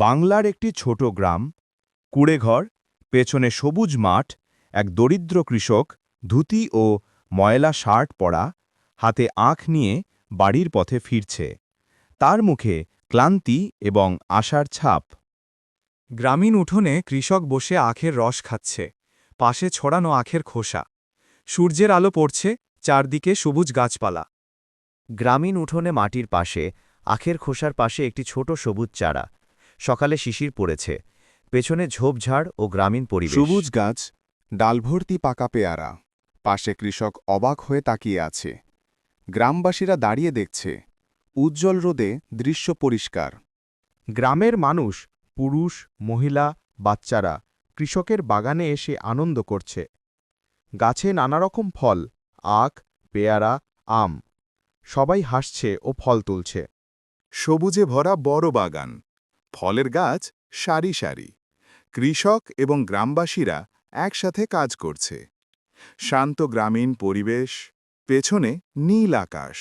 বাংলার একটি ছোট গ্রাম, কুঁড়েঘর, পেছনে সবুজ মাঠ, এক দরিদ্র কৃষক, ধুতি ও ময়লা শার্ট পরা, হাতে আখ নিয়ে বাড়ির পথে ফিরছে। তার মুখে ক্লান্তি এবং আশার ছাপ। গ্রামীণ উঠোনে কৃষক বসে আখের রস খাচ্ছে, পাশে ছড়ানো আখের খোসা। সূর্যের আলো পড়ছে, চারদিকে সবুজ গাছপালা। গ্রামীণ উঠোনে মাটির পাশে, আখের খোসার পাশে একটি ছোট সবুজ চারা। সকালে শিশির পড়েছে, পেছনে ঝোপঝাড় ও গ্রামীণ পরিবেশ। সবুজ গাছ, ডালভর্তি পাকা পেয়ারা। পাশে কৃষক অবাক হয়ে তাকিয়ে আছে। গ্রামবাসীরা দাঁড়িয়ে দেখছে। উজ্জ্বল রোদে দৃশ্য পরিষ্কার। গ্রামের মানুষ, পুরুষ, মহিলা, বাচ্চারা কৃষকের বাগানে এসে আনন্দ করছে। গাছে নানারকম ফল, আখ, পেয়ারা, আম। সবাই হাসছে ও ফল তুলছে। সবুজে ভরা বড় বাগান, ফলের গাছ সারি সারি। কৃষক এবং গ্রামবাসীরা একসাথে কাজ করছে। শান্ত গ্রামীণ পরিবেশ, পেছনে নীল আকাশ।